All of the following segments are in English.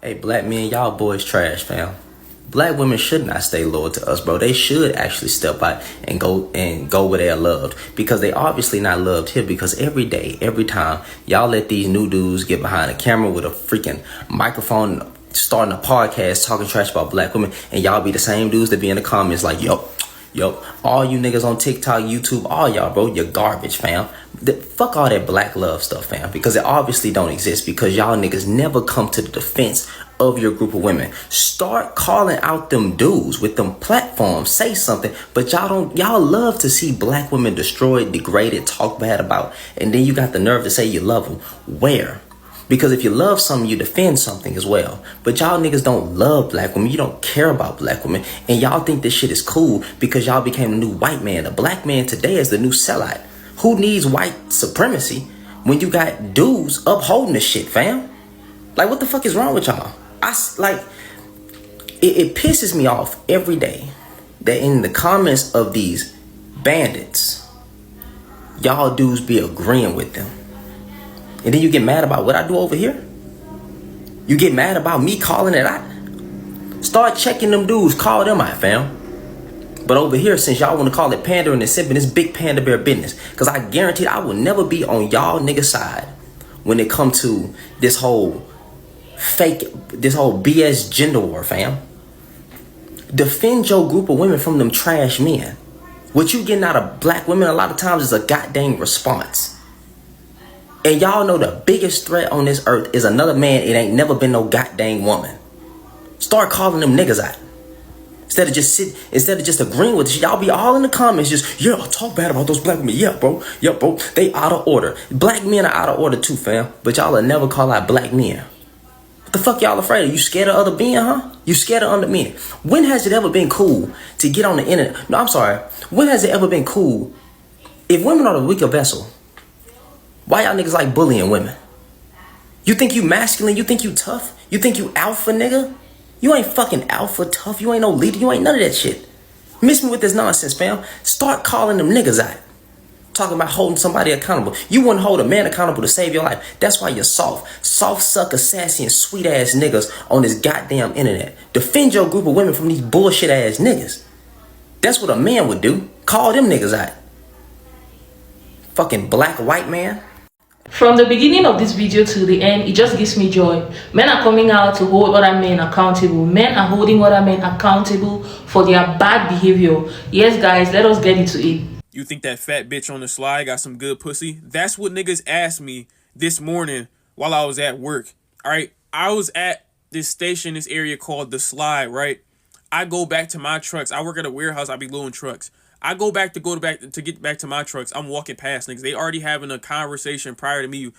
Hey, black men, y'all boys trash, fam. Black women should not stay loyal to us, bro. They should actually step out and go where they're loved, because they obviously not loved here. Because every day, every time, y'all let these new dudes get behind a camera with a freaking microphone, starting a podcast, talking trash about black women, and y'all be the same dudes that be in the comments like, yo, all you niggas on TikTok, YouTube, all y'all, bro, you're garbage, fam. Fuck all that black love stuff, fam, because it obviously don't exist, because y'all niggas never come to the defense of your group of women. Start calling out them dudes with them platforms. Say something, but y'all love to see black women destroyed, degraded, talked bad about, and then you got the nerve to say you love them. Where? Because if you love something, you defend something as well. But y'all niggas don't love black women. You don't care about black women. And y'all think this shit is cool because y'all became a new white man. A black man today is the new sellout. Who needs white supremacy when you got dudes upholding this shit, fam? Like, what the fuck is wrong with y'all? It pisses me off every day that in the comments of these bandits, y'all dudes be agreeing with them. And then you get mad about what I do over here? You get mad about me calling it out? Start checking them dudes. Call them out, fam. But over here, since y'all want to call it pandering and simping, it's big panda bear business. Because I guarantee I will never be on y'all nigga side when it comes to this whole BS gender war, fam. Defend your group of women from them trash men. What you getting out of black women a lot of times is a goddamn response. And y'all know the biggest threat on this earth is another man. It ain't never been no goddamn woman. Start calling them niggas out. Instead of just agreeing with this, y'all be all in the comments just, yeah, talk bad about those black women. Yeah, bro. They out of order. Black men are out of order too, fam. But y'all will never call out black men. What the fuck y'all afraid of? You scared of other men, huh? You scared of other men. When has it ever been cool to get on the internet? No, I'm sorry. When has it ever been cool? If women are the weaker vessel, why y'all niggas like bullying women? You think you masculine? You think you tough? You think you alpha, nigga? You ain't fucking alpha tough. You ain't no leader. You ain't none of that shit. Miss me with this nonsense, fam. Start calling them niggas out. Talking about holding somebody accountable. You wouldn't hold a man accountable to save your life. That's why you're soft. Soft sucker, sassy, and sweet ass niggas on this goddamn internet. Defend your group of women from these bullshit ass niggas. That's what a man would do. Call them niggas out. Fucking black white man. From the beginning of this video to the end, it just gives me joy. Men are coming out to hold other men accountable. Men are holding other men accountable for their bad behavior. Yes, guys, let us get into it. You think that fat bitch on the slide got some good pussy? That's what niggas asked me this morning while I was at work. All right, I was at this station, this area called The Slide, right? I go back to my trucks. I work at a warehouse. I be loading trucks. I go back to get back to my trucks. I'm walking past niggas. They already having a conversation prior to me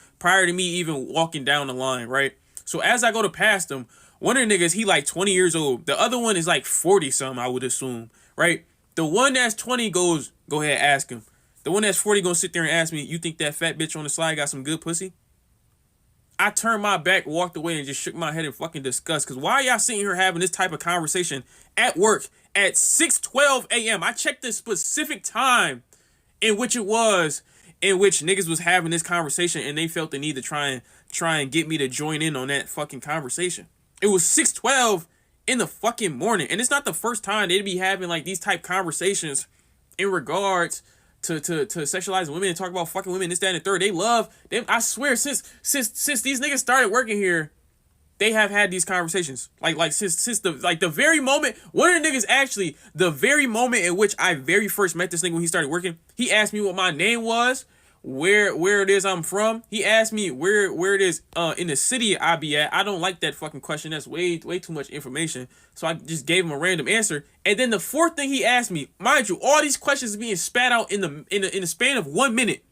even walking down the line, right? So as I go to pass them, one of the niggas, he like 20 years old. The other one is like 40 something, I would assume, right? The one that's 20 goes, go ahead, ask him. The one that's 40 gonna sit there and ask me, you think that fat bitch on the slide got some good pussy? I turned my back, walked away, and just shook my head in fucking disgust. Because why are y'all sitting here having this type of conversation at work at 6:12 a.m.? I checked the specific time in which niggas was having this conversation, and they felt the need to try and get me to join in on that fucking conversation. It was 6:12 in the fucking morning, and it's not the first time they'd be having like these type conversations in regards to sexualizing women and talk about fucking women, this, that, and the third. They love them. I swear, since these niggas started working here, they have had these conversations. Like since the very moment, one of the niggas actually, the very moment in which I very first met this nigga when he started working, he asked me what my name was, where it is I'm from. He asked me where it is in the city I be at. I don't like that fucking question. That's way too much information. So I just gave him a random answer. And then the fourth thing he asked me, mind you, all these questions being spat out in the span of 1 minute.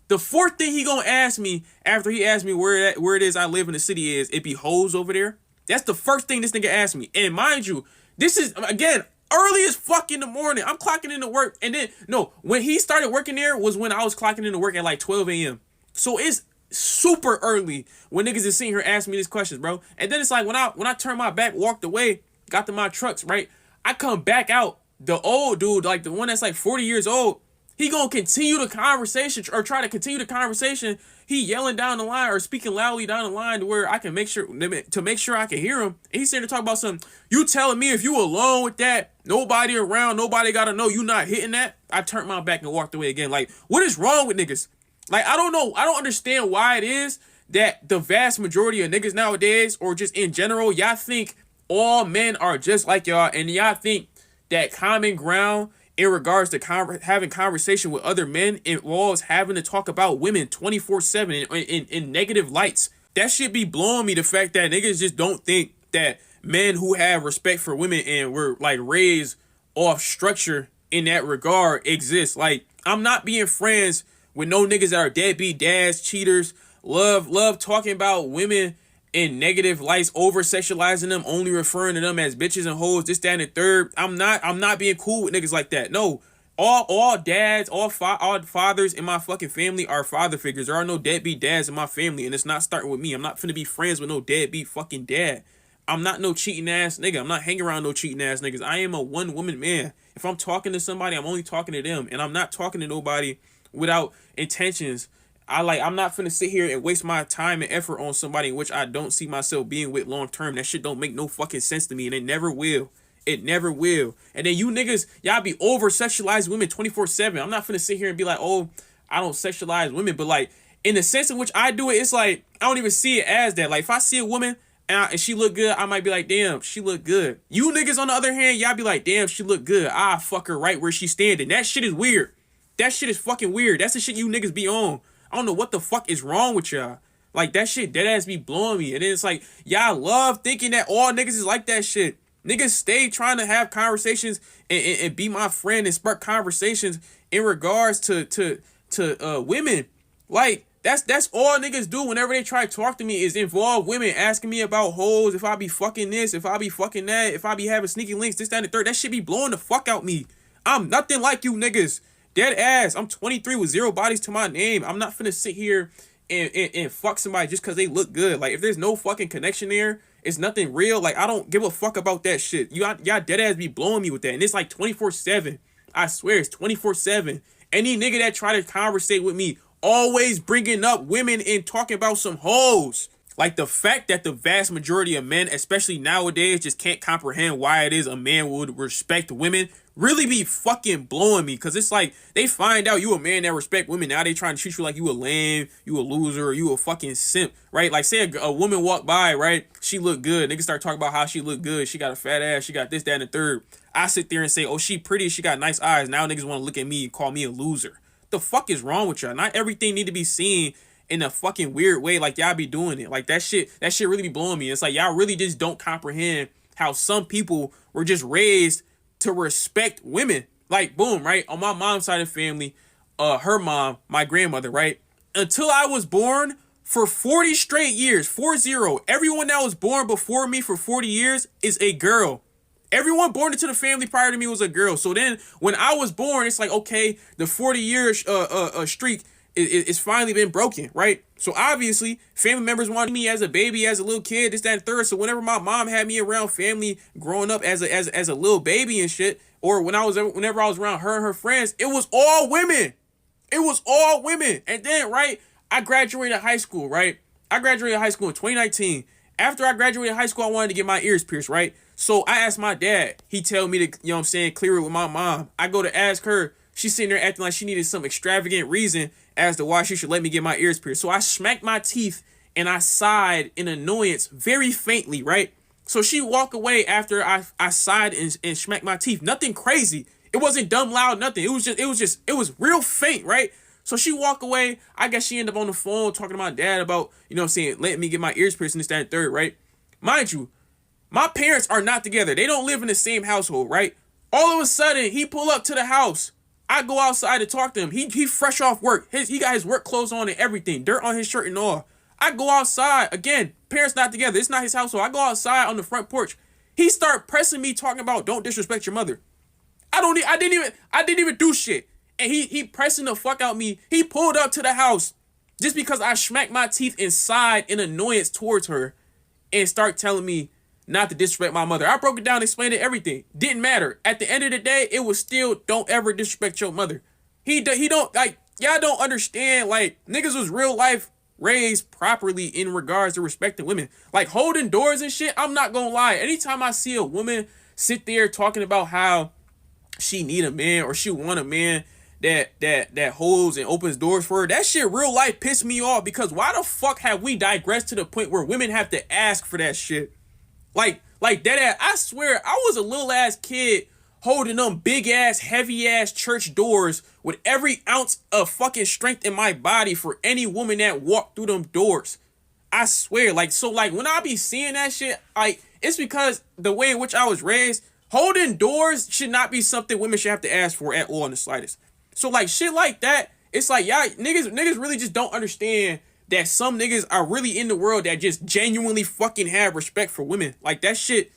The fourth thing he gonna ask me after he asked me where it is I live in the city is, it be hoes over there. That's the first thing this nigga asked me. And mind you, this is, again, early as fuck in the morning. I'm clocking into work. And then, no, when he started working there was when I was clocking into work at like 12 a.m. So it's super early when niggas is sitting here asking me these questions, bro. And then it's like when I turned my back, walked away, got to my trucks, right? I come back out. The old dude, like the one that's like 40 years old, He gonna continue the conversation or try to continue the conversation. He yelling down the line or speaking loudly down the line to where I can make sure I can hear him. And he's sitting to talk about something. You telling me if you alone with that, nobody around, nobody gotta know you not hitting that? I turned my back and walked away again. Like, what is wrong with niggas? Like, I don't know. I don't understand why it is that the vast majority of niggas nowadays, or just in general, y'all think all men are just like y'all, and y'all think that common ground in regards to having conversation with other men involves having to talk about women 24/7 in negative lights. That shit be blowing me, the fact that niggas just don't think that men who have respect for women and were like raised off structure in that regard exist. Like, I'm not being friends with no niggas that are deadbeat dads, cheaters, love talking about women in negative lights, over sexualizing them, only referring to them as bitches and hoes, this, that, and the third. I'm not being cool with niggas like that. No, all dads, all fathers in my fucking family are father figures. There are no deadbeat dads in my family, and it's not starting with me. I'm not finna be friends with no deadbeat fucking dad. I'm not no cheating ass nigga. I'm not hanging around no cheating ass niggas. I am a one woman man. If I'm talking to somebody, I'm only talking to them, and I'm not talking to nobody without intentions. I'm not finna sit here and waste my time and effort on somebody in which I don't see myself being with long term. That shit don't make no fucking sense to me, and it never will. It never will. And then you niggas, y'all be over sexualizing women 24/7. I'm not finna sit here and be like, oh, I don't sexualize women, but like in the sense in which I do it, it's like I don't even see it as that. Like, if I see a woman and she look good, I might be like, damn, she look good. You niggas on the other hand, y'all be like, damn, she look good. I fuck her right where she standing. That shit is weird. That shit is fucking weird. That's the shit you niggas be on. I don't know what the fuck is wrong with y'all. Like, that shit dead ass be blowing me. And then it's like, y'all love thinking that all niggas is like that shit. Niggas stay trying to have conversations and be my friend and spark conversations in regards to women. Like, that's all niggas do whenever they try to talk to me, is involve women, asking me about hoes, if I be fucking this, if I be fucking that, if I be having sneaky links, this, that, and the third. That shit be blowing the fuck out me. I'm nothing like you niggas. Dead ass. I'm 23 with 0 bodies to my name. I'm not finna sit here and fuck somebody just because they look good. Like, if there's no fucking connection there, it's nothing real. Like, I don't give a fuck about that shit. Y'all dead ass be blowing me with that. And it's like 24/7. I swear it's 24/7. Any nigga that try to conversate with me always bringing up women and talking about some hoes. Like, the fact that the vast majority of men, especially nowadays, just can't comprehend why it is a man would respect women really be fucking blowing me. Because it's like, they find out you a man that respect women. Now they trying to treat you like you a lame, you a loser, or you a fucking simp, right? Like, say a woman walk by, right? She look good. Niggas start talking about how she look good. She got a fat ass. She got this, that, and the third. I sit there and say, oh, she pretty. She got nice eyes. Now niggas want to look at me and call me a loser. The fuck is wrong with y'all? Not everything need to be seen in a fucking weird way like y'all be doing it. Like, that shit really be blowing me. It's like, y'all really just don't comprehend how some people were just raised to respect women. Like, boom, right? On my mom's side of the family, her mom, my grandmother, right? Until I was born, for 40 straight years, 40, everyone that was born before me for 40 years is a girl. Everyone born into the family prior to me was a girl. So then when I was born, it's like, okay, the 40-year streak it's finally been broken, right? So obviously, family members wanted me as a baby, as a little kid, this, that, and third. So whenever my mom had me around family growing up as a little baby and shit, or whenever I was around her and her friends, it was all women. It was all women. And then, right, I graduated high school, right? I graduated high school in 2019. After I graduated high school, I wanted to get my ears pierced, right? So I asked my dad. He tell me to, you know what I'm saying, clear it with my mom. I go to ask her. She's sitting there acting like she needed some extravagant reason as to why she should let me get my ears pierced. So I smacked my teeth and I sighed in annoyance very faintly, right? So she walked away after I sighed and smacked my teeth. Nothing crazy. It wasn't dumb loud, nothing. It was real faint, right? So she walked away. I guess she ended up on the phone talking to my dad about, you know what I'm saying, letting me get my ears pierced and this, that, and third, right? Mind you, my parents are not together. They don't live in the same household, right? All of a sudden, he pull up to the house. I go outside to talk to him. He fresh off work. He got his work clothes on and everything. Dirt on his shirt and all. I go outside. Again, parents not together. It's not his household. I go outside on the front porch. He start pressing me talking about don't disrespect your mother. I didn't even do shit. And he pressing the fuck out me. He pulled up to the house just because I smacked my teeth and sighed in annoyance towards her and start telling me not to disrespect my mother. I broke it down, explained it, everything. Didn't matter. At the end of the day, it was still don't ever disrespect your mother. He don't, like, y'all don't understand, like, niggas was real life raised properly in regards to respecting women. Like, holding doors and shit, I'm not gonna lie. Anytime I see a woman sit there talking about how she need a man or she want a man that holds and opens doors for her, that shit real life pissed me off, because why the fuck have we digressed to the point where women have to ask for that shit? Like that ass, I swear, I was a little ass kid holding them big ass, heavy ass church doors with every ounce of fucking strength in my body for any woman that walked through them doors. I swear, like, so, like, when I be seeing that shit, like, it's because the way in which I was raised, holding doors should not be something women should have to ask for at all in the slightest. So, like, shit like that, it's like, y'all, niggas really just don't understand that some niggas are really in the world that just genuinely fucking have respect for women. Like, that shit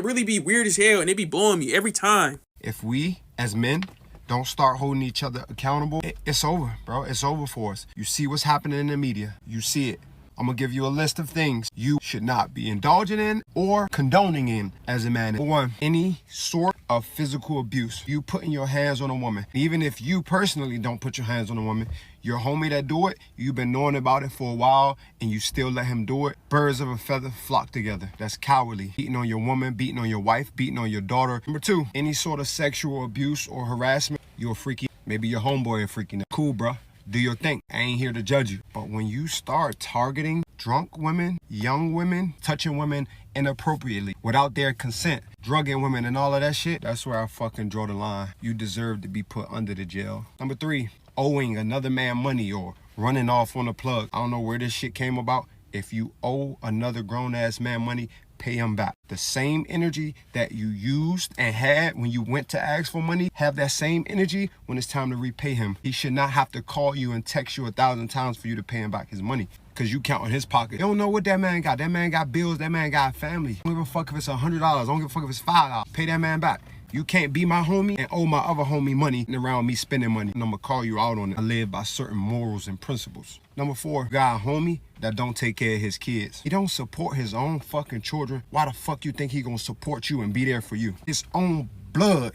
really be weird as hell, and it be blowing me every time. If we, as men, don't start holding each other accountable, it's over, bro. It's over for us. You see what's happening in the media. You see it. I'm gonna give you a list of things you should not be indulging in or condoning in as a man. One, any sort of physical abuse. You putting your hands on a woman. Even if you personally don't put your hands on a woman, your homie that do it, you've been knowing about it for a while and you still let him do it. Birds of a feather flock together. That's cowardly. Beating on your woman, beating on your wife, beating on your daughter. Number two, any sort of sexual abuse or harassment. You're a freaky. Maybe your homeboy a freaky. Cool, bro. Do your thing. I ain't here to judge you. But when you start targeting drunk women, young women, touching women inappropriately without their consent, drugging women and all of that shit, that's where I fucking draw the line. You deserve to be put under the jail. Number three, owing another man money or running off on a plug. I don't know where this shit came about. If you owe another grown-ass man money, pay him back. The same energy that you used and had when you went to ask for money, have that same energy when it's time to repay him. He should not have to call you and text you 1,000 times for you to pay him back his money, because you count on his pocket. You don't know what that man got. That man got bills. That man got family. I don't give a fuck if it's $100. I don't give a fuck if it's $5. Pay that man back. You can't be my homie and owe my other homie money and around me spending money. And I'm gonna call you out on it. I live by certain morals and principles. Number four, got a homie that don't take care of his kids. He don't support his own fucking children. Why the fuck you think he gonna support you and be there for you? His own blood.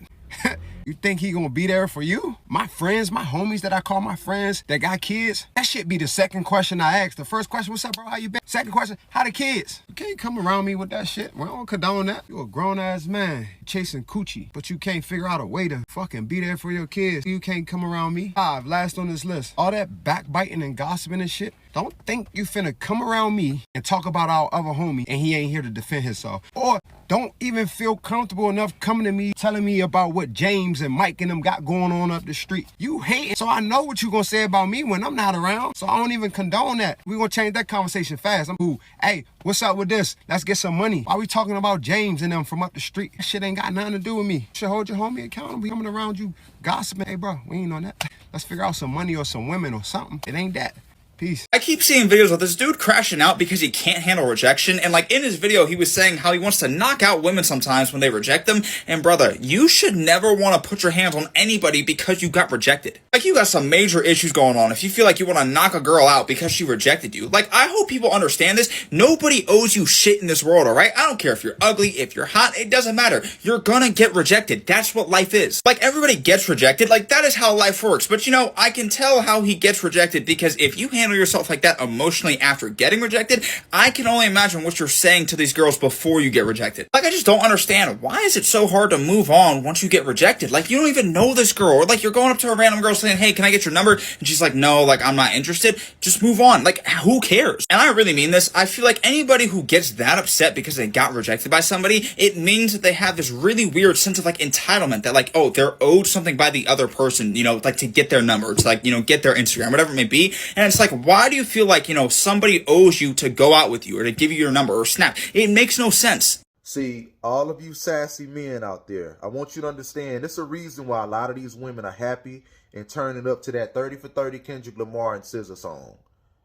You think he gonna be there for you? My friends, my homies that I call my friends that got kids, that shit be the second question I ask. The first question, what's up, bro? How you been? Second question, how the kids? You can't come around me with that shit. We don't condone that. You a grown-ass man chasing coochie, but you can't figure out a way to fucking be there for your kids. You can't come around me. 5, last on this list. All that backbiting and gossiping and shit. Don't think you finna come around me and talk about our other homie and he ain't here to defend himself. Or don't even feel comfortable enough coming to me telling me about what James and Mike and them got going on up the street. You hating, so I know what you gonna say about me when I'm not around. So I don't even condone that. We gonna change that conversation fast. I'm cool. Hey, what's up with this? Let's get some money. Why we talking about James and them from up the street? That shit ain't got nothing to do with me. You should hold your homie accountable. Coming around you gossiping. Hey bro, we ain't on that. Let's figure out some money or some women or something. It ain't that. Peace. I keep seeing videos of this dude crashing out because he can't handle rejection, and like in his video he was saying how he wants to knock out women sometimes when they reject them. And brother, you should never want to put your hands on anybody because you got rejected. Like, you got some major issues going on if you feel like you want to knock a girl out because she rejected you. Like, I hope people understand this. Nobody owes you shit in this world, alright? I don't care if you're ugly, if you're hot, it doesn't matter. You're gonna get rejected. That's what life is. Like, everybody gets rejected. Like, that is how life works. But you know, I can tell how he gets rejected, because if you handle yourself like that emotionally after getting rejected, I can only imagine what you're saying to these girls before you get rejected. Like, I just don't understand. Why is it so hard to move on once you get rejected? Like, you don't even know this girl, or like you're going up to a random girl saying, hey, can I get your number? And she's like, no, like, I'm not interested. Just move on. Like, who cares? And I really mean this. I feel like anybody who gets that upset because they got rejected by somebody, it means that they have this really weird sense of like entitlement, that like, oh, they're owed something by the other person, you know, like to get their number, to like, you know, get their Instagram, whatever it may be. And it's like, why do you feel like, you know, somebody owes you to go out with you or to give you your number or snap? It makes no sense. See, all of you sassy men out there, I want you to understand, there's a reason why a lot of these women are happy and turning up to that 30 for 30 Kendrick Lamar and SZA song.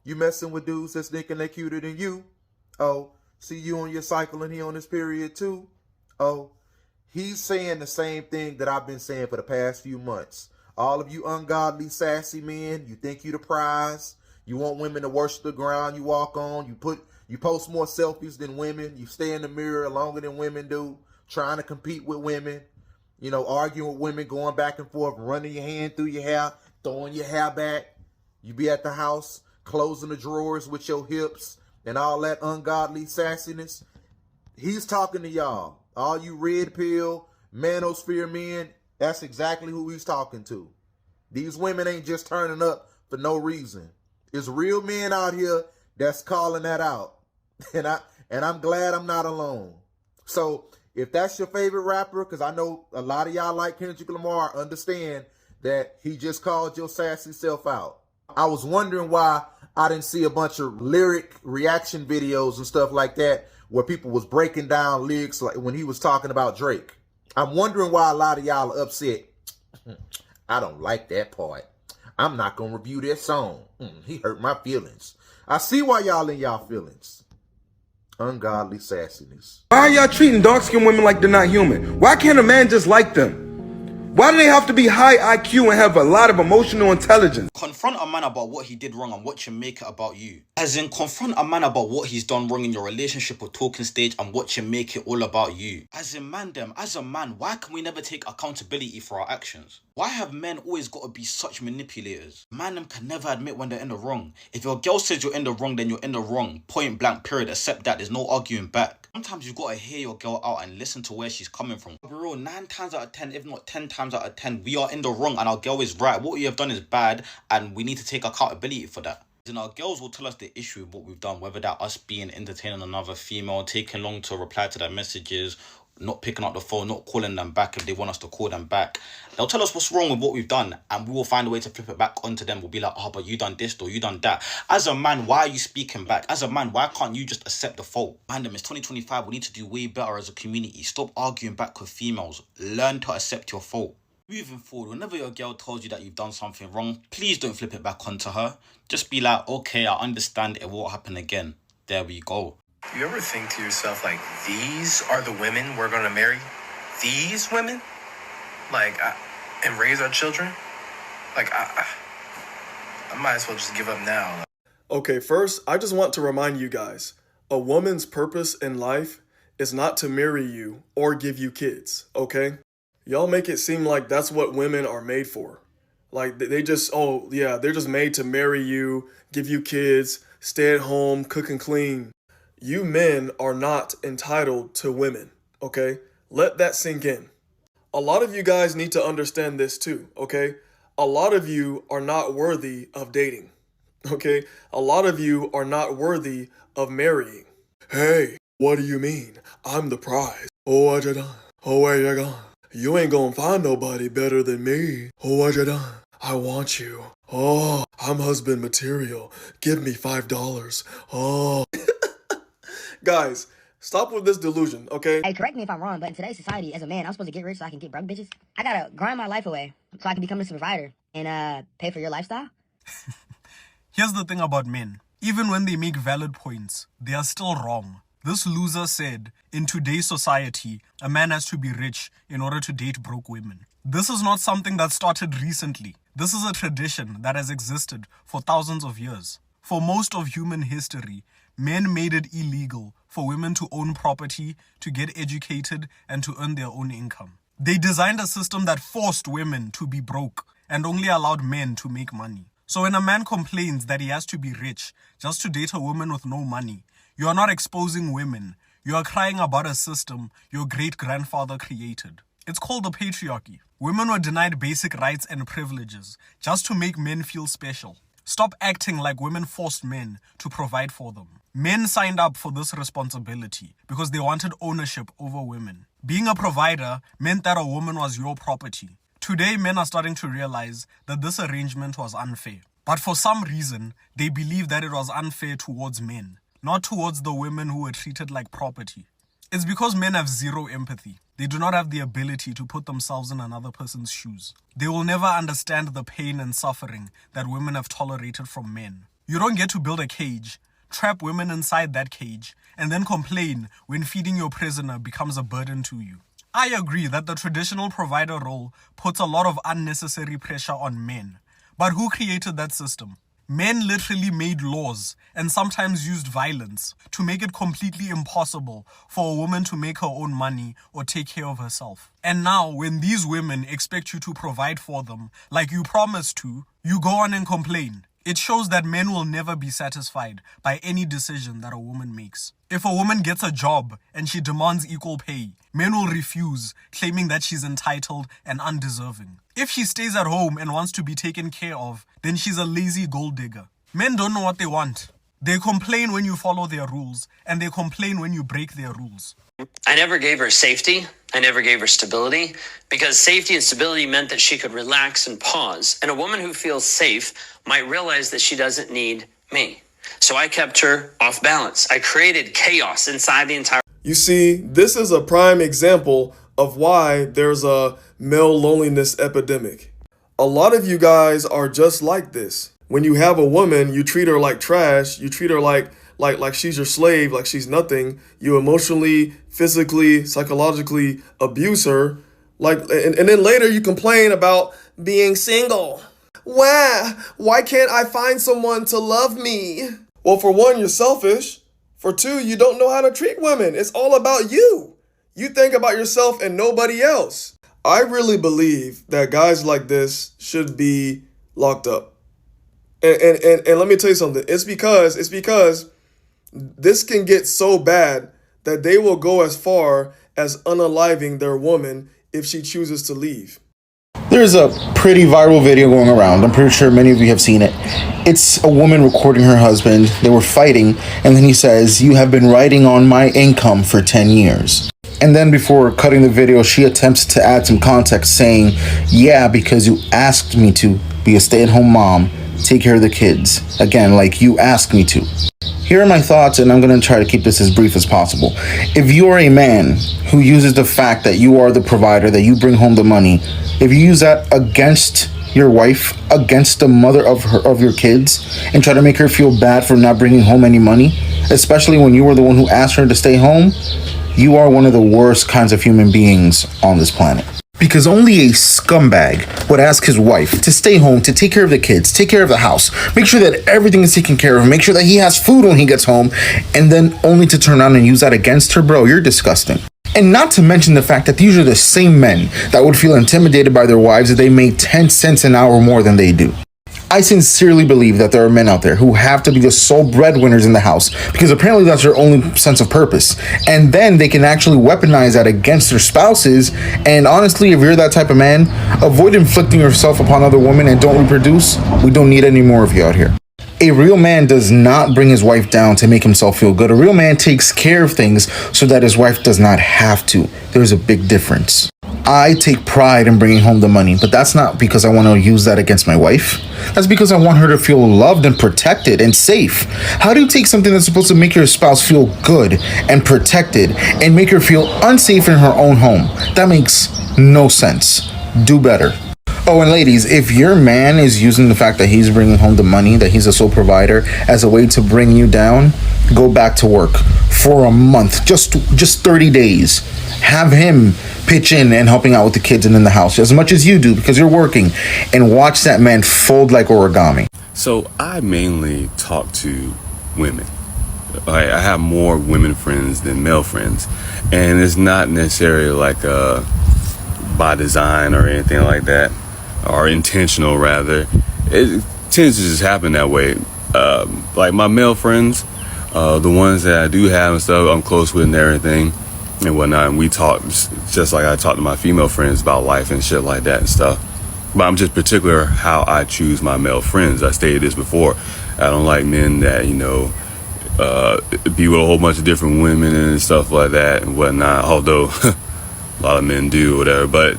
You messing with dudes that's thinking they cuter than you? Oh, see you on your cycle and he on his period too? Oh, he's saying the same thing that I've been saying for the past few months. All of you ungodly sassy men, you think you the prize. You want women to worship the ground you walk on. You post more selfies than women. You stay in the mirror longer than women do, trying to compete with women. You know, arguing with women, going back and forth, running your hand through your hair, throwing your hair back. You be at the house, closing the drawers with your hips and all that ungodly sassiness. He's talking to y'all. All you red pill, manosphere men, that's exactly who he's talking to. These women ain't just turning up for no reason. It's real men out here that's calling that out. And I'm glad I'm not alone. So if that's your favorite rapper, because I know a lot of y'all like Kendrick Lamar, understand that he just called your sassy self out. I was wondering why I didn't see a bunch of lyric reaction videos and stuff like that where people was breaking down lyrics like when he was talking about Drake. I'm wondering why a lot of y'all are upset. I don't like that part. I'm not going to review that song. He hurt my feelings. I see why y'all in y'all feelings. Ungodly sassiness. Why are y'all treating dark-skinned women like they're not human? Why can't a man just like them? Why do they have to be high IQ and have a lot of emotional intelligence? Confront a man about what he did wrong and watch him make it about you. As in, confront a man about what he's done wrong in your relationship or talking stage and watch him make it all about you. As in, as a man, why can we never take accountability for our actions? Why have men always got to be such manipulators? Man can never admit when they're in the wrong. If your girl says you're in the wrong, then you're in the wrong. Point blank, period. Accept that. There's no arguing back. Sometimes you've got to hear your girl out and listen to where she's coming from. Bro, 9 times out of 10, if not 10 times out of 10, we are in the wrong and our girl is right. What we have done is bad and we need to take accountability for that. And our girls will tell us the issue with what we've done, whether that us being entertaining another female, taking long to reply to their messages, not picking up the phone, not calling them back if they want us to call them back. They'll tell us what's wrong with what we've done and we will find a way to flip it back onto them. We'll be like, oh, but you done this or you done that. As a man, why are you speaking back? As a man, why can't you just accept the fault? Man, it's 2025. We need to do way better as a community. Stop arguing back with females. Learn to accept your fault. Moving forward, whenever your girl tells you that you've done something wrong, please don't flip it back onto her. Just be like, okay, I understand, it won't happen again. There we go. You ever think to yourself, like, these are the women we're going to marry? These women? Like, and raise our children? Like, I might as well just give up now. Okay, first, I just want to remind you guys, a woman's purpose in life is not to marry you or give you kids, okay? Y'all make it seem like that's what women are made for. Like, they just, oh, yeah, they're just made to marry you, give you kids, stay at home, cook and clean. You men are not entitled to women, okay? Let that sink in. A lot of you guys need to understand this too, okay? A lot of you are not worthy of dating, okay? A lot of you are not worthy of marrying. Hey, what do you mean? I'm the prize. Oh, what you done? Oh, where you gone? You ain't gonna find nobody better than me. Oh, what you done? I want you. Oh, I'm husband material. Give me $5. Oh. Guys, stop with this delusion, okay? Hey, correct me if I'm wrong, but in today's society, as a man, I'm supposed to get rich so I can get broke bitches. I gotta grind my life away so I can become a provider and pay for your lifestyle. Here's the thing about men. Even when they make valid points, they are still wrong. This loser said, in today's society, a man has to be rich in order to date broke women. This is not something that started recently. This is a tradition that has existed for thousands of years. For most of human history, men made it illegal for women to own property, to get educated, and to earn their own income. They designed a system that forced women to be broke and only allowed men to make money. So when a man complains that he has to be rich just to date a woman with no money, you are not exposing women. You are crying about a system your great-grandfather created. It's called the patriarchy. Women were denied basic rights and privileges just to make men feel special. Stop acting like women forced men to provide for them. Men signed up for this responsibility because they wanted ownership over women. Being a provider meant that a woman was your property. Today, men are starting to realize that this arrangement was unfair. But for some reason, they believe that it was unfair towards men, not towards the women who were treated like property. It's because men have zero empathy. They do not have the ability to put themselves in another person's shoes. They will never understand the pain and suffering that women have tolerated from men. You don't get to build a cage, trap women inside that cage, and then complain when feeding your prisoner becomes a burden to you. I agree that the traditional provider role puts a lot of unnecessary pressure on men. But who created that system? Men literally made laws and sometimes used violence to make it completely impossible for a woman to make her own money or take care of herself. And now, when these women expect you to provide for them like you promised to, you go on and complain. It shows that men will never be satisfied by any decision that a woman makes. If a woman gets a job and she demands equal pay, men will refuse, claiming that she's entitled and undeserving. If she stays at home and wants to be taken care of, then she's a lazy gold digger. Men don't know what they want. They complain when you follow their rules, and they complain when you break their rules. I never gave her safety. I never gave her stability, because safety and stability meant that she could relax and pause. And a woman who feels safe might realize that she doesn't need me. So I kept her off balance. I created chaos inside the entire... You see, this is a prime example of why there's a male loneliness epidemic. A lot of you guys are just like this. When you have a woman, you treat her like trash. You treat her like she's your slave, like she's nothing. You emotionally, physically, psychologically abuse her. And then later you complain about being single. Why can't I find someone to love me? Well, for one, you're selfish. For two, you don't know how to treat women. It's all about you. You think about yourself and nobody else. I really believe that guys like this should be locked up. And let me tell you something. It's because this can get so bad that they will go as far as unaliving their woman if she chooses to leave. There's a pretty viral video going around. I'm pretty sure many of you have seen it. It's a woman recording her husband. They were fighting, and then he says, "You have been riding on my income for 10 years. And then before cutting the video, she attempts to add some context saying, "Yeah, because you asked me to be a stay-at-home mom, take care of the kids. Again, like you asked me to." Here are my thoughts, and I'm going to try to keep this as brief as possible. If you are a man who uses the fact that you are the provider, that you bring home the money, if you use that against your wife, against the mother of your kids, and try to make her feel bad for not bringing home any money, especially when you were the one who asked her to stay home, you are one of the worst kinds of human beings on this planet. Because only a scumbag would ask his wife to stay home, to take care of the kids, take care of the house, make sure that everything is taken care of, make sure that he has food when he gets home, and then only to turn around and use that against her. Bro, you're disgusting. And not to mention the fact that these are the same men that would feel intimidated by their wives if they made 10 cents an hour more than they do. I sincerely believe that there are men out there who have to be the sole breadwinners in the house because apparently that's their only sense of purpose. And then they can actually weaponize that against their spouses. And honestly, if you're that type of man, avoid inflicting yourself upon other women and don't reproduce. We don't need any more of you out here. A real man does not bring his wife down to make himself feel good. A real man takes care of things so that his wife does not have to. There's a big difference. I take pride in bringing home the money, but that's not because I want to use that against my wife. That's because I want her to feel loved and protected and safe. How do you take something that's supposed to make your spouse feel good and protected and make her feel unsafe in her own home? That makes no sense. Do better. Oh, and ladies, if your man is using the fact that he's bringing home the money, that he's a sole provider, as a way to bring you down, go back to work for a month, just 30 days. Have him pitch in and helping out with the kids and in the house as much as you do because you're working, and watch that man fold like origami. So I mainly talk to women. I have more women friends than male friends, and it's not necessarily like by design or anything like that, or intentional rather. It tends to just happen that way. Like my male friends, the ones that I do have and stuff, I'm close with and everything and whatnot, and we talk just like I talk to my female friends about life and shit like that and stuff. But I'm just particular how I choose my male friends. I stated this before. I don't like men that, be with a whole bunch of different women and stuff like that and whatnot, although a lot of men do or whatever. But,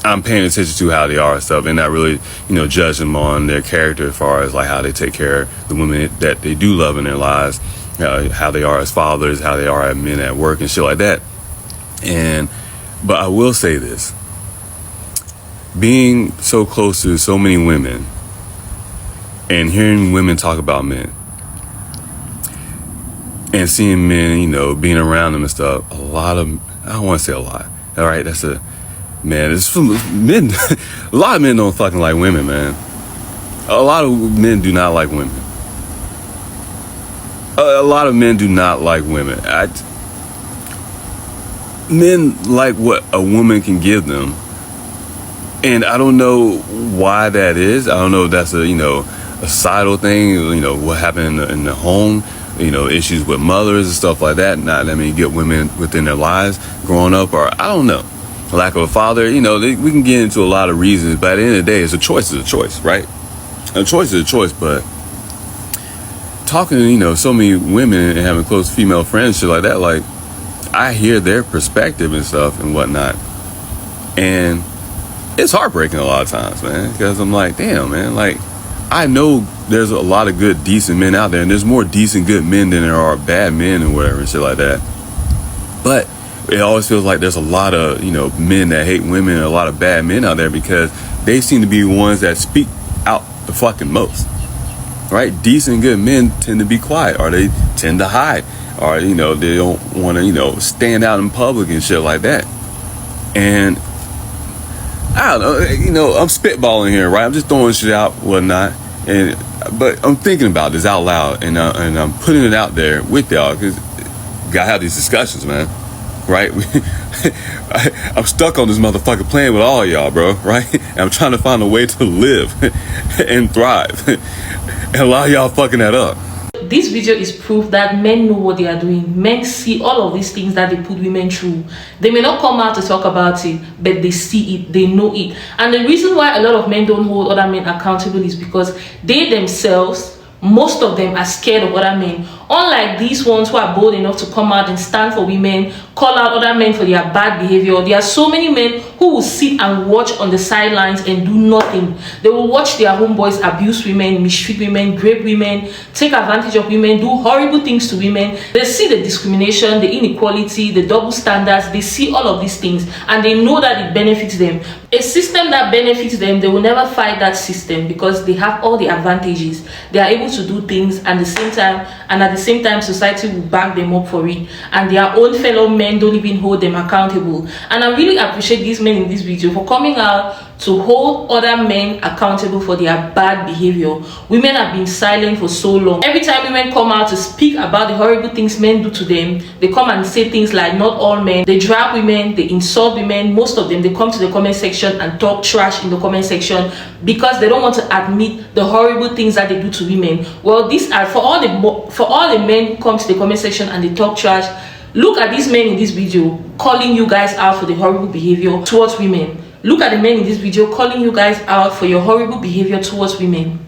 I'm paying attention to how they are and stuff, and not really, judge them on their character as far as like how they take care of the women that they do love in their lives, how they are as fathers, how they are as men at work and shit like that. But I will say this, being so close to so many women and hearing women talk about men and seeing men, being around them and stuff, I don't want to say a lot. All right, it's men. A lot of men don't fucking like women, man. A lot of men do not like women. A lot of men do not like women. Men like what a woman can give them. And I don't know why that is. I don't know if that's a societal thing, what happened in the home, issues with mothers and stuff like that. Not let me get women within their lives growing up, or I don't know. Lack of a father, we can get into a lot of reasons, but at the end of the day, it's a choice, right? A choice is a choice, but talking to, so many women and having close female friends, shit like that, like, I hear their perspective and stuff and whatnot. And it's heartbreaking a lot of times, man, because I'm like, damn, man, like, I know there's a lot of good, decent men out there, and there's more decent, good men than there are bad men and whatever and shit like that. But it always feels like there's a lot of, men that hate women and a lot of bad men out there because they seem to be the ones that speak out the fucking most, right? Decent, good men tend to be quiet, or they tend to hide, or, they don't want to, stand out in public and shit like that. And I don't know, I'm spitballing here, right? I'm just throwing shit out, whatnot. But I'm thinking about this out loud, and I'm putting it out there with y'all, because you gotta have these discussions, man, right? I'm stuck on this motherfucker playing with all y'all, bro, right? And I'm trying to find a way to live and thrive, and a lot of y'all fucking that up. This video is proof that men know what they are doing. Men see all of these things that they put women through. They may not come out to talk about it, but they see it, they know it. And the reason why a lot of men don't hold other men accountable is because they themselves, most of them, are scared of other men. Unlike these ones who are bold enough to come out and stand for women, call out other men for their bad behavior. There are so many men who will sit and watch on the sidelines and do nothing. They will watch their homeboys abuse women, mistreat women, rape women, take advantage of women, do horrible things to women. They see the discrimination, the inequality, the double standards. They see all of these things and they know that it benefits them. A system that benefits them, they will never fight that system because they have all the advantages. They are able to do things at the same time society will back them up for it, and their own fellow men don't even hold them accountable. And I really appreciate these men in this video for coming out to hold other men accountable for their bad behavior. Women have been silent for so long. Every time women come out to speak about the horrible things men do to them, they come and say things like not all men. They drag women, they insult women. Most of them, they come to the comment section and talk trash in the comment section because they don't want to admit the horrible things that they do to women. Well, these are for all the men who come to the comment section and they talk trash. Look at these men in this video calling you guys out for the horrible behavior towards women. Look at the men in this video calling you guys out for your horrible behavior towards women.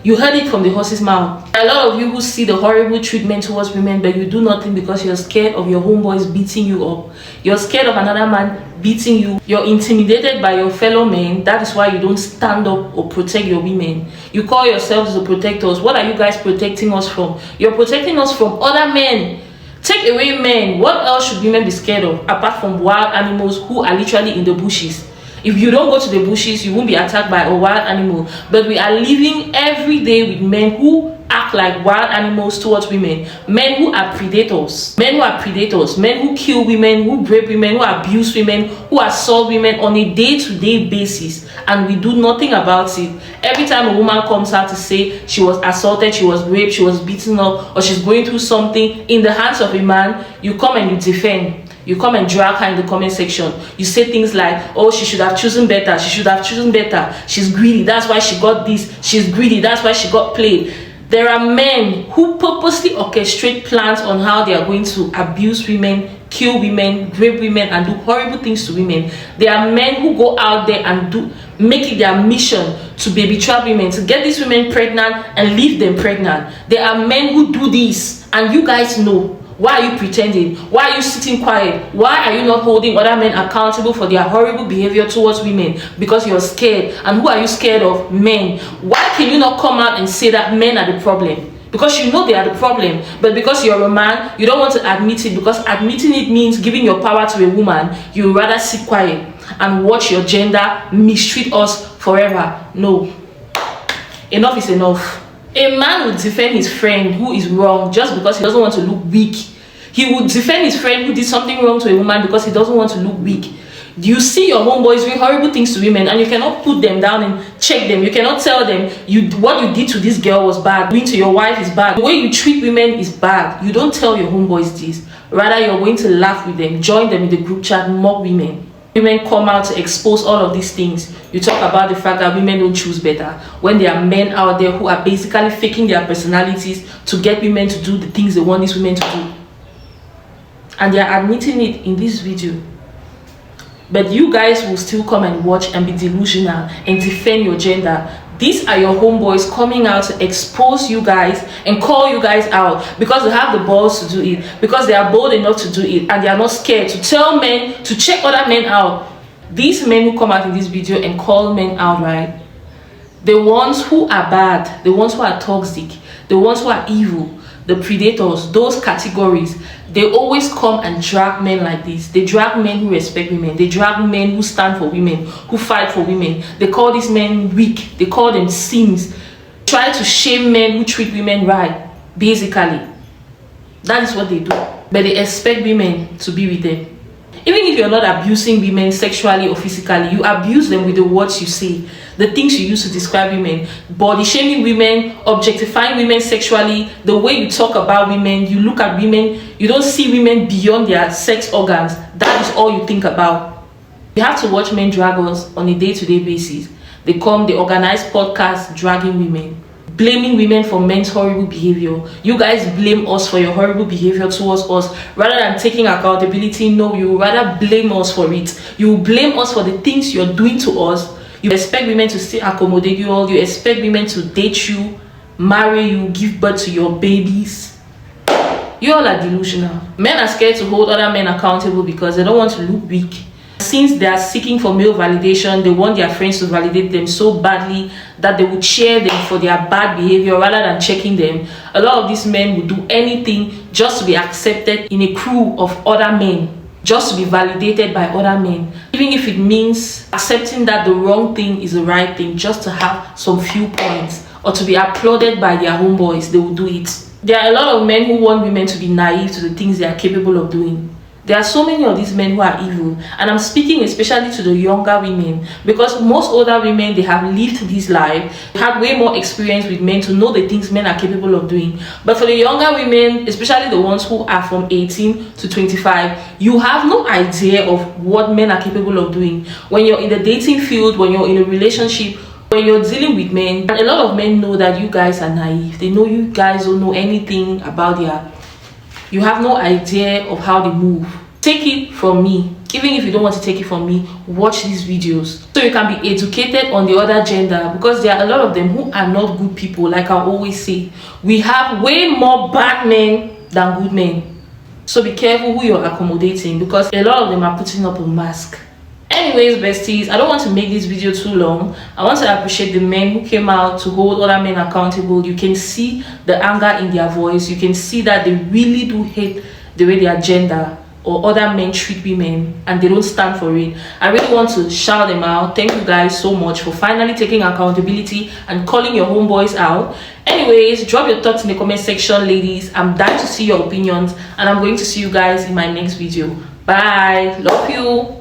You heard it from the horse's mouth. A lot of you who see the horrible treatment towards women, but you do nothing because you're scared of your homeboys beating you up. You're scared of another man beating you. You're intimidated by your fellow men. That is why you don't stand up or protect your women. You call yourselves the protectors. What are you guys protecting us from? You're protecting us from other men. Take away men. What else should women be scared of apart from wild animals who are literally in the bushes? If you don't go to the bushes, you won't be attacked by a wild animal. But we are living every day with men who act like wild animals towards women. Men who are predators. Men who are predators. Men who kill women, who rape women, who abuse women, who assault women on a day-to-day basis. And we do nothing about it. Every time a woman comes out to say she was assaulted, she was raped, she was beaten up, or she's going through something in the hands of a man, you come and you defend. You come and drag her in the comment section. You say things like, oh, she should have chosen better. She should have chosen better. She's greedy. That's why she got this. She's greedy. That's why she got played. There are men who purposely orchestrate plans on how they are going to abuse women, kill women, rape women, and do horrible things to women. There are men who go out there and make it their mission to baby trap women, to get these women pregnant and leave them pregnant. There are men who do this, and you guys know. Why are you pretending? Why are you sitting quiet? Why are you not holding other men accountable for their horrible behavior towards women? Because you're scared. And who are you scared of? Men. Why can you not come out and say that men are the problem? Because you know they are the problem. But because you're a man, you don't want to admit it. Because admitting it means giving your power to a woman. You rather sit quiet and watch your gender mistreat us forever. No. Enough is enough. A man would defend his friend who is wrong just because he doesn't want to look weak. He would defend his friend who did something wrong to a woman because he doesn't want to look weak. You see your homeboys doing horrible things to women, and you cannot put them down and check them. You cannot tell them what you did to this girl was bad, doing to your wife is bad, the way you treat women is bad. You don't tell your homeboys this. Rather, you're going to laugh with them, join them in the group chat, mock women. Women come out to expose all of these things. You talk about the fact that women don't choose better, when there are men out there who are basically faking their personalities to get women to do the things they want these women to do. And they are admitting it in this video. But you guys will still come and watch and be delusional and defend your gender. These are your homeboys coming out to expose you guys and call you guys out because they have the balls to do it, because they are bold enough to do it, and they are not scared to tell men to check other men out. These men who come out in this video and call men out, right? The ones who are bad, the ones who are toxic, the ones who are evil, the predators, those categories, they always come and drag men like this. They drag men who respect women. They drag men who stand for women, who fight for women. They call these men weak. They call them sims. Try to shame men who treat women right, basically. That is what they do. But they expect women to be with them. Even if you're not abusing women sexually or physically, you abuse them with the words you say, the things you use to describe women, body shaming women, objectifying women sexually, the way you talk about women, you look at women, you don't see women beyond their sex organs. That is all you think about. You have to watch men drag us on a day-to-day basis. They organize podcasts dragging women, blaming women for men's horrible behavior. You guys blame us for your horrible behavior towards us rather than taking accountability. No, you rather blame us for it. You blame us for the things you're doing to us. You expect women to still accommodate you all. You expect women to date you, marry you, give birth to your babies. You all are delusional. Men are scared to hold other men accountable because they don't want to look weak. Since they are seeking for male validation, they want their friends to validate them so badly that they will cheer them for their bad behavior rather than checking them. A lot of these men will do anything just to be accepted in a crew of other men, just to be validated by other men, even if it means accepting that the wrong thing is the right thing, just to have some few points or to be applauded by their homeboys. They will do it. There are a lot of men who want women to be naive to the things they are capable of doing. There are so many of these men who are evil, and I'm speaking especially to the younger women, because most older women, they have lived this life, have way more experience with men to know the things men are capable of doing. But for the younger women, especially the ones who are from 18 to 25, you have no idea of what men are capable of doing. When you're in the dating field, when you're in a relationship, when you're dealing with men, and a lot of men know that you guys are naive. They know you guys don't know anything about you have no idea of how they move. Take it from me. Even if you don't want to take it from me, watch these videos so you can be educated on the other gender, because there are a lot of them who are not good people. Like I always say, we have way more bad men than good men. So be careful who you're accommodating, because a lot of them are putting up a mask. Anyways, besties, I don't want to make this video too long. I want to appreciate the men who came out to hold other men accountable. You can see the anger in their voice. You can see that they really do hate the way their gender or other men treat women, and they don't stand for it. I really want to shout them out. Thank you guys so much for finally taking accountability and calling your homeboys out. Anyways, drop your thoughts in the comment section, ladies. I'm dying to see your opinions, and I'm going to see you guys in my next video. Bye. Love you.